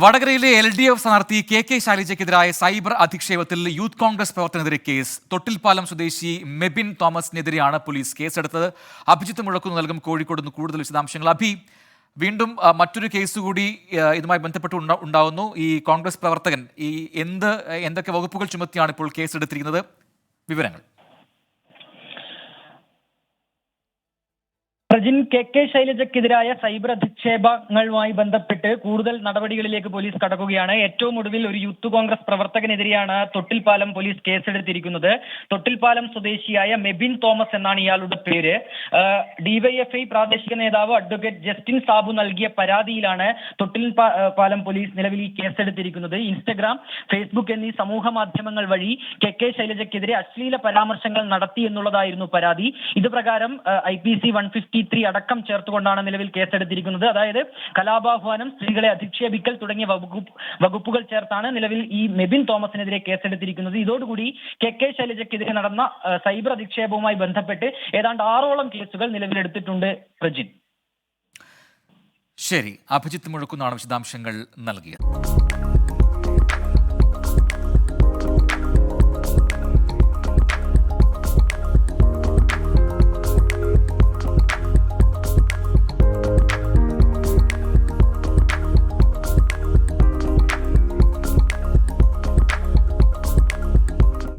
വടകരയിലെ LDF സ്ഥാനാർത്ഥി KK ശൈലജയ്ക്കെതിരായ സൈബർ അധിക്ഷേപത്തിൽ യൂത്ത് കോൺഗ്രസ് പ്രവർത്തകനെതിരെ കേസ്. തൊട്ടിൽപ്പാലം സ്വദേശി മെബിൻ തോമസിനെതിരെയാണ് പോലീസ് കേസെടുത്തത്. അഭിജിത്ത് മുഴക്കുന്നു നൽകും കോഴിക്കോട് നിന്ന് കൂടുതൽ വിശദാംശങ്ങൾ. വീണ്ടും മറ്റൊരു കേസ് കൂടി ഇതുമായി ബന്ധപ്പെട്ട് ഉണ്ടാവുന്നു. ഈ കോൺഗ്രസ് പ്രവർത്തകൻ എന്തൊക്കെ വകുപ്പുകൾ ചുമത്തിയാണ് ഇപ്പോൾ കേസെടുത്തിരിക്കുന്നത്? വിവരങ്ങൾ. പ്രജിൻ KK ശൈലജയ്ക്കെതിരായ സൈബർ അധിക്ഷേപങ്ങളുമായി ബന്ധപ്പെട്ട് കൂടുതൽ നടപടികളിലേക്ക് പോലീസ് കടക്കുകയാണ്. ഏറ്റവും ഒടുവിൽ ഒരു യൂത്ത് കോൺഗ്രസ് പ്രവർത്തകനെതിരെയാണ് തൊട്ടിൽപ്പാലം പോലീസ് കേസെടുത്തിരിക്കുന്നത്. തൊട്ടിൽപ്പാലം സ്വദേശിയായ മെബിൻ തോമസ് എന്നാണ് ഇയാളുടെ പേര്. DYFI പ്രാദേശിക നേതാവ് അഡ്വക്കേറ്റ് ജസ്റ്റിൻ സാബു നൽകിയ പരാതിയിലാണ് തൊട്ടിൽപ്പാലം പോലീസ് നിലവിൽ ഈ കേസെടുത്തിരിക്കുന്നത്. ഇൻസ്റ്റഗ്രാം, ഫേസ്ബുക്ക് എന്നീ സമൂഹ മാധ്യമങ്ങൾ വഴി KK ശൈലജയ്ക്കെതിരെ അശ്ലീല പരാമർശങ്ങൾ നടത്തി എന്നുള്ളതായിരുന്നു പരാതി. ഇത് പ്രകാരം IPC 153 അടക്കം ചേർത്തുകൊണ്ടാണ് നിലവിൽ കേസെടുത്തിരിക്കുന്നത്. അതായത് കലാപാഹ്വാനം, സ്ത്രീകളെ അധിക്ഷേപിക്കൽ തുടങ്ങിയ വകുപ്പുകൾ ചേർത്താണ് നിലവിൽ ഈ മെബിൻ തോമസിനെതിരെ കേസെടുത്തിരിക്കുന്നത്. ഇതോടുകൂടി KK ശൈലജയ്ക്കെതിരെ നടന്ന സൈബർ അധിക്ഷേപവുമായി ബന്ധപ്പെട്ട് ഏതാണ്ട് 6ഓളം കേസുകൾ നിലവിലെടുത്തിട്ടുണ്ട്. പ്രജിൻ. ശരി, അഭിജിത്ത് മുഴക്കുന്നാണ് വിശദാംശങ്ങൾ നൽകിയത്.